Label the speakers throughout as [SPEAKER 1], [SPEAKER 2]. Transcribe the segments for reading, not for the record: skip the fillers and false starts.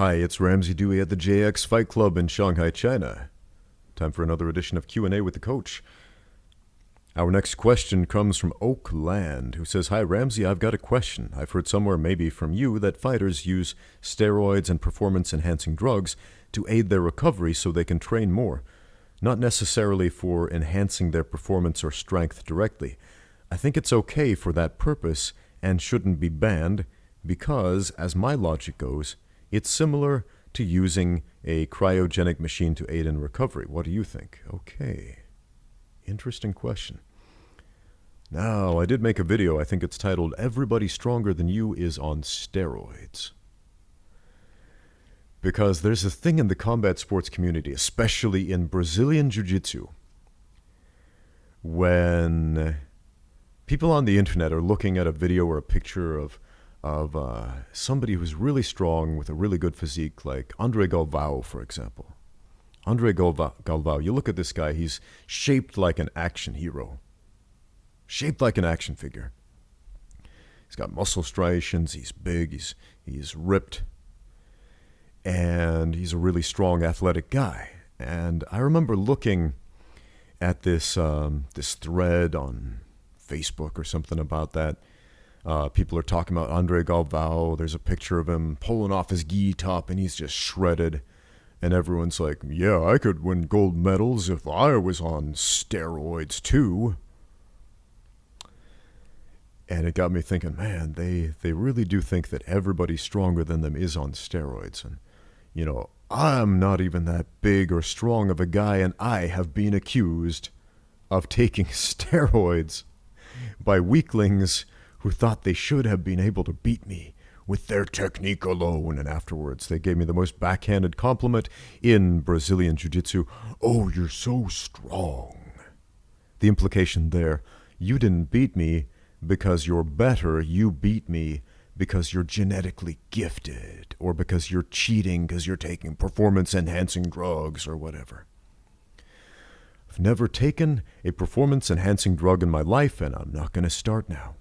[SPEAKER 1] Hi, it's Ramsey Dewey at the JX Fight Club in Shanghai, China. Time for another edition of Q&A with the coach. Our next question comes from Oakland, who says, Hi, Ramsey, I've got a question. I've heard somewhere, maybe from you, that fighters use steroids and performance-enhancing drugs to aid their recovery so they can train more, not necessarily for enhancing their performance or strength directly. I think it's okay for that purpose and shouldn't be banned because, as my logic goes, it's similar to using a cryogenic machine to aid in recovery. What do you think? Okay. Interesting question. Now, I did make a video, I think it's titled, Everybody Stronger Than You is on Steroids. Because there's a thing in the combat sports community, especially in Brazilian Jiu-Jitsu, when people on the internet are looking at a video or a picture of somebody who's really strong with a really good physique, like Andre Galvao, for example. Andre Galvao, you look at this guy, he's shaped like an action hero. Shaped like an action figure. He's got muscle striations, he's big, he's ripped, and he's a really strong, athletic guy. And I remember looking at this thread on Facebook or something about that. People are talking about Andre Galvao. There's a picture of him pulling off his gi top, and he's just shredded. And everyone's like, yeah, I could win gold medals if I was on steroids too. And it got me thinking, man, they really do think that everybody stronger than them is on steroids. And, you know, I'm not even that big or strong of a guy, and I have been accused of taking steroids by weaklings who thought they should have been able to beat me with their technique alone. And afterwards, they gave me the most backhanded compliment in Brazilian Jiu-Jitsu. Oh, you're so strong. The implication there, you didn't beat me because you're better. You beat me because you're genetically gifted, or because you're cheating because you're taking performance-enhancing drugs or whatever. I've never taken a performance-enhancing drug in my life, and I'm not going to start now.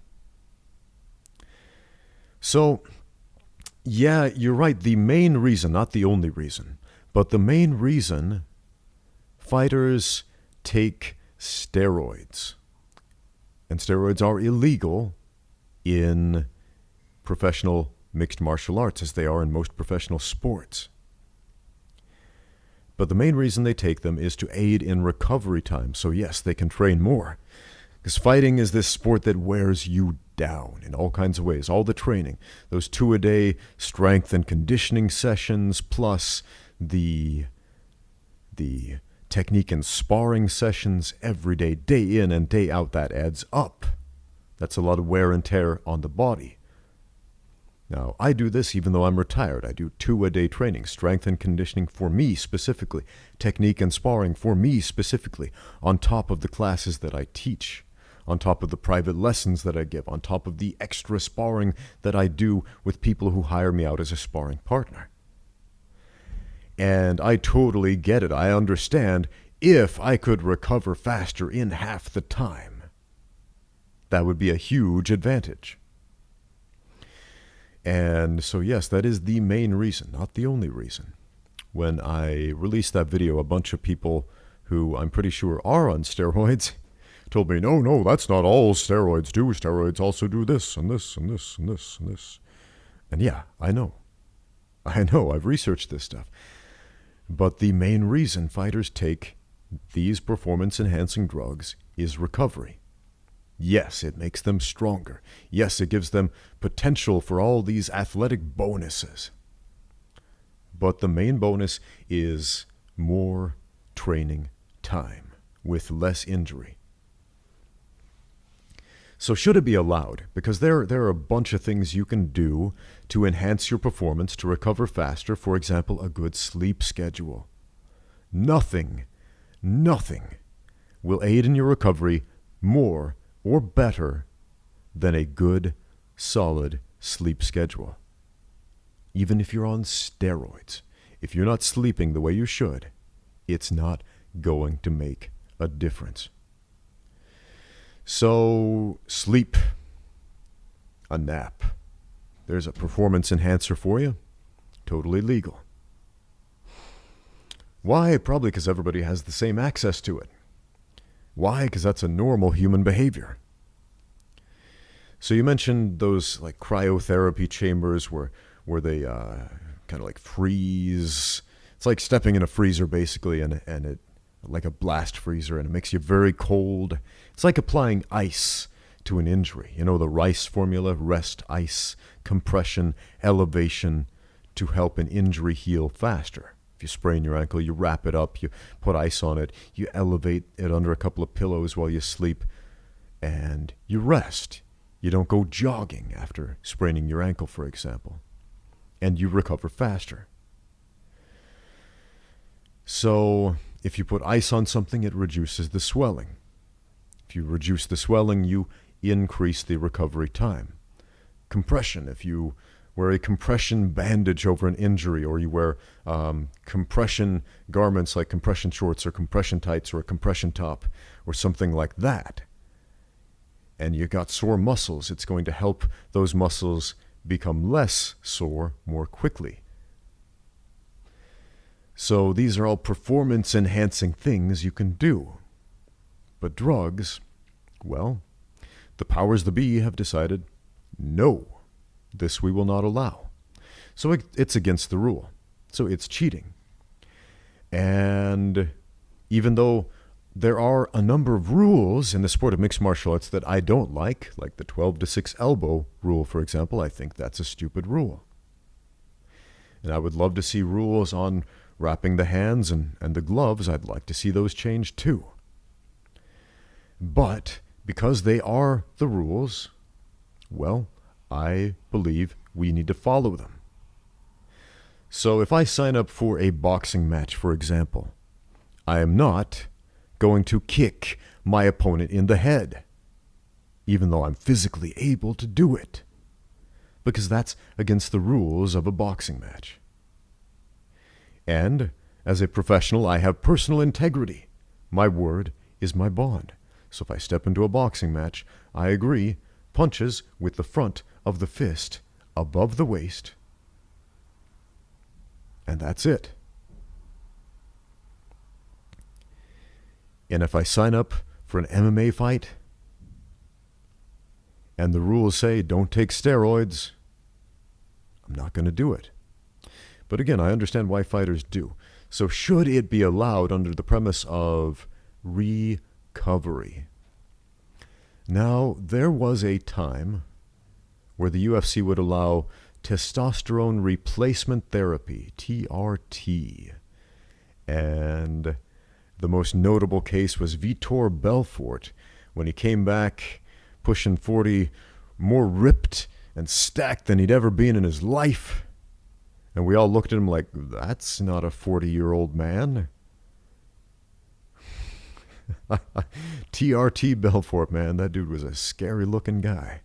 [SPEAKER 1] So, yeah, you're right. The main reason, not the only reason, but the main reason fighters take steroids, and steroids are illegal in professional mixed martial arts, as they are in most professional sports. But the main reason they take them is to aid in recovery time. So yes, they can train more. Because fighting is this sport that wears you down in all kinds of ways. All the training, those 2-a-day strength and conditioning sessions, plus the technique and sparring sessions every day, day in and day out, that adds up. That's a lot of wear and tear on the body. Now, I do this even though I'm retired. I do 2-a-day training, strength and conditioning for me specifically, technique and sparring for me specifically, on top of the classes that I teach, on top of the private lessons that I give, on top of the extra sparring that I do with people who hire me out as a sparring partner. And I totally get it. I understand if I could recover faster in half the time, that would be a huge advantage. And so, yes, that is the main reason, not the only reason. When I released that video, a bunch of people who I'm pretty sure are on steroids told me, no, that's not all steroids do. Steroids also do this and this and this and this and this. And yeah, I know, I've researched this stuff. But the main reason fighters take these performance-enhancing drugs is recovery. Yes, it makes them stronger. Yes, it gives them potential for all these athletic bonuses. But the main bonus is more training time with less injury. So should it be allowed? Because there are a bunch of things you can do to enhance your performance, to recover faster. For example, a good sleep schedule. Nothing will aid in your recovery more or better than a good, solid sleep schedule. Even if you're on steroids, if you're not sleeping the way you should, it's not going to make a difference. So, sleep, a nap. There's a performance enhancer for you. totally legal. Why? Probably because everybody has the same access to it. Why? Because that's a normal human behavior. So you mentioned those like cryotherapy chambers where they kind of like freeze. It's like stepping in a freezer basically, and it like a blast freezer, and it makes you very cold. It's like applying ice to an injury. You know the RICE formula: rest, ice, compression, elevation, to help an injury heal faster. If you sprain your ankle, you wrap it up, you put ice on it, you elevate it under a couple of pillows while you sleep, and you rest. You don't go jogging after spraining your ankle, for example, and you recover faster. So if you put ice on something, it reduces the swelling. If you reduce the swelling, you increase the recovery time. Compression: if you wear a compression bandage over an injury, or you wear compression garments like compression shorts or compression tights or a compression top or something like that, and you got sore muscles, it's going to help those muscles become less sore more quickly. So these are all performance-enhancing things you can do. But drugs, well, the powers that be have decided, no, this we will not allow. So it's against the rule. So it's cheating. And even though there are a number of rules in the sport of mixed martial arts that I don't like the 12-6 elbow rule, for example, I think that's a stupid rule. And I would love to see rules on wrapping the hands and the gloves. I'd like to see those changed too. But because they are the rules, well, I believe we need to follow them. So if I sign up for a boxing match, for example, I am not going to kick my opponent in the head, even though I'm physically able to do it, because that's against the rules of a boxing match. And as a professional, I have personal integrity. My word is my bond. So if I step into a boxing match, I agree, punches with the front of the fist above the waist, and that's it. And if I sign up for an MMA fight and the rules say don't take steroids, I'm not going to do it. But again, I understand why fighters do. So should it be allowed under the premise of recovery? Now, there was a time where the UFC would allow testosterone replacement therapy, TRT. And the most notable case was Vitor Belfort, when he came back pushing 40, more ripped and stacked than he'd ever been in his life. And we all looked at him like, that's not a 40-year-old man. TRT Belfort, man, that dude was a scary-looking guy.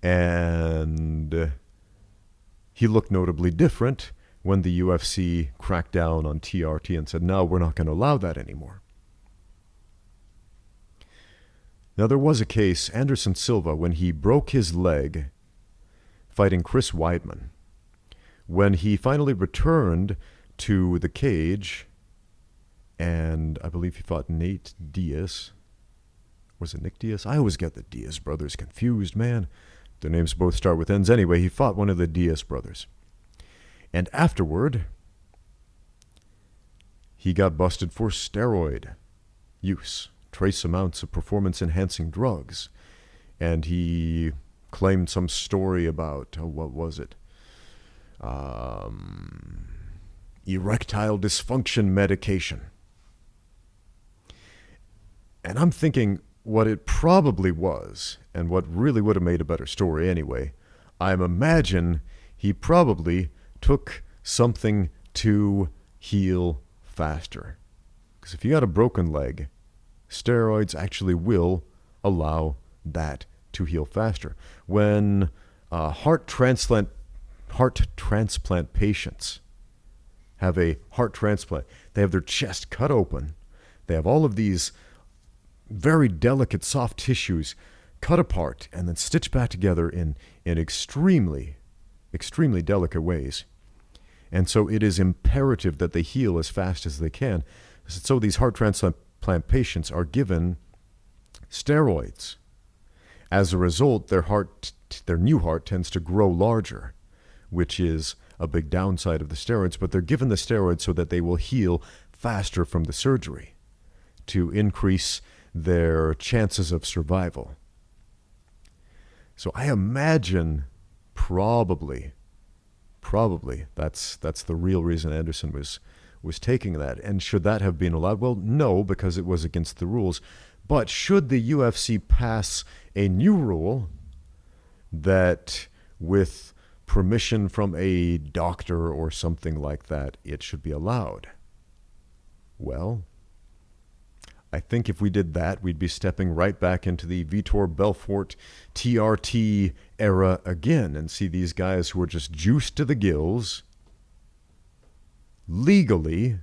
[SPEAKER 1] And he looked notably different when the UFC cracked down on TRT and said, no, we're not going to allow that anymore. Now, there was a case, Anderson Silva, when he broke his leg fighting Chris Weidman. When he finally returned to the cage, and I believe he fought Nate Diaz. Was it Nick Diaz? I always get the Diaz brothers confused, man. Their names both start with N's. Anyway, he fought one of the Diaz brothers. And afterward, he got busted for steroid use, trace amounts of performance-enhancing drugs. And he claimed some story about, what was it? Erectile dysfunction medication. And I'm thinking what it probably was, and what really would have made a better story anyway, I imagine he probably took something to heal faster. Because if you got a broken leg, steroids actually will allow that to heal faster. When heart transplant patients have a heart transplant, they have their chest cut open, they have all of these very delicate soft tissues cut apart and then stitched back together in extremely, extremely delicate ways. And so it is imperative that they heal as fast as they can. So these heart transplant patients are given steroids. As a result, their new heart tends to grow larger, which is a big downside of the steroids, but they're given the steroids so that they will heal faster from the surgery to increase their chances of survival. So I imagine probably that's the real reason Anderson was taking that. And should that have been allowed? Well, no, because it was against the rules. But should the UFC pass a new rule that, with permission from a doctor or something like that, it should be allowed? Well, I think if we did that, we'd be stepping right back into the Vitor Belfort TRT era again and see these guys who are just juiced to the gills legally,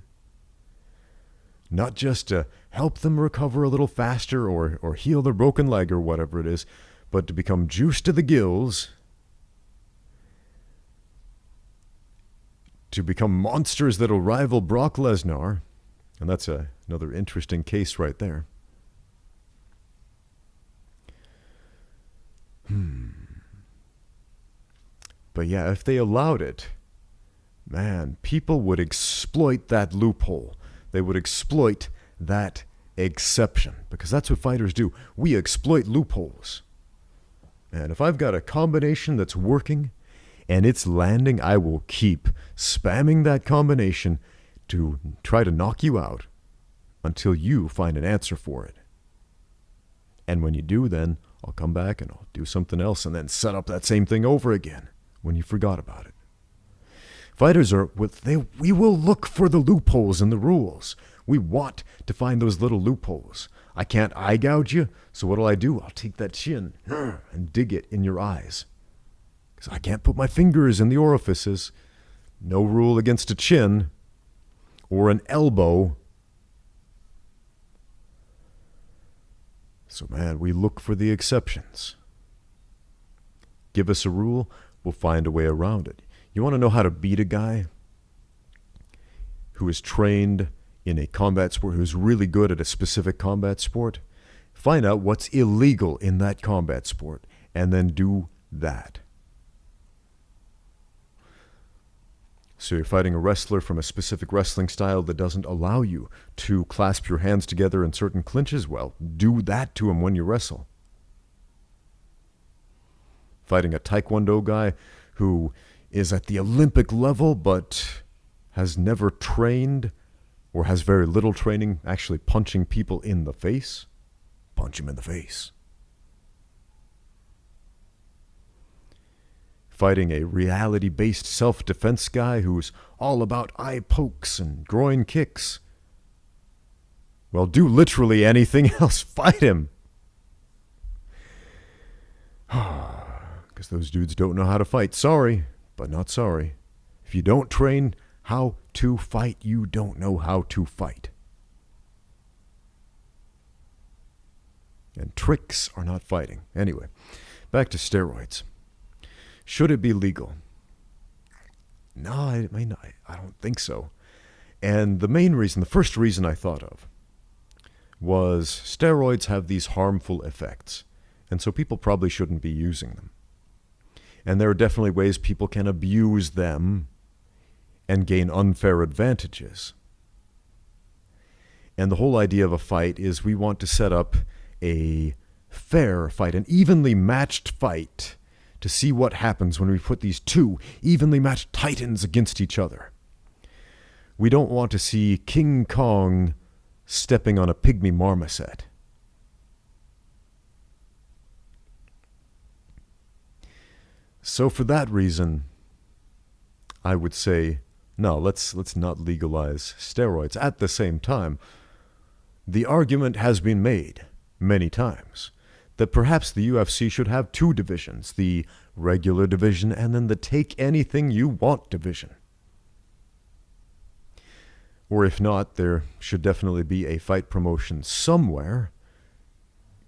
[SPEAKER 1] not just to help them recover a little faster or heal their broken leg or whatever it is, but to become juiced to the gills, to become monsters that'll rival Brock Lesnar. And that's another interesting case right there. But yeah, if they allowed it, man, people would exploit that loophole. They would exploit that exception, because that's what fighters do. We exploit loopholes. And if I've got a combination that's working and it's landing, I will keep spamming that combination to try to knock you out until you find an answer for it. And when you do, then I'll come back and I'll do something else and then set up that same thing over again when you forgot about it. Fighters we will look for the loopholes in the rules. We want to find those little loopholes. I can't eye gouge you, so what'll I do? I'll take that chin and dig it in your eyes. Because I can't put my fingers in the orifices. No rule against a chin or an elbow. So man, we look for the exceptions. Give us a rule, we'll find a way around it. You want to know how to beat a guy who is trained in a combat sport, who's really good at a specific combat sport? Find out what's illegal in that combat sport and then do that. So you're fighting a wrestler from a specific wrestling style that doesn't allow you to clasp your hands together in certain clinches. Well, do that to him when you wrestle. Fighting a taekwondo guy who is at the Olympic level but has never trained or has very little training actually punching people in the face. Punch him in the face. Fighting a reality-based self-defense guy who's all about eye pokes and groin kicks. Well, do literally anything else. Fight him. Because those dudes don't know how to fight. Sorry, but not sorry. If you don't train how to fight, you don't know how to fight. And tricks are not fighting. Anyway, back to steroids. Should it be legal? No, I don't think so. And the first reason I thought of was steroids have these harmful effects, and so people probably shouldn't be using them. And there are definitely ways people can abuse them and gain unfair advantages. And the whole idea of a fight is we want to set up a fair fight, an evenly matched fight, to see what happens when we put these two evenly matched titans against each other. We don't want to see King Kong stepping on a pygmy marmoset. So for that reason, I would say, no, let's not legalize steroids. At the same time, the argument has been made many times that perhaps the UFC should have two divisions, the regular division and then the take anything you want division. Or if not, there should definitely be a fight promotion somewhere,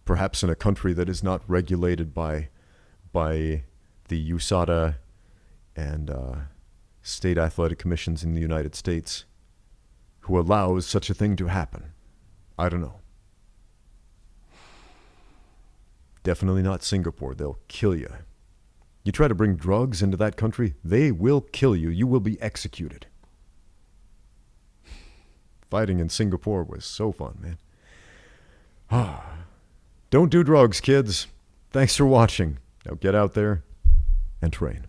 [SPEAKER 1] perhaps in a country that is not regulated by the USADA and state athletic commissions in the United States who allows such a thing to happen. I don't know. Definitely not Singapore. They'll kill you. You try to bring drugs into that country, they will kill you. You will be executed. Fighting in Singapore was so fun, man. Don't do drugs, kids. Thanks for watching. Now get out there and train.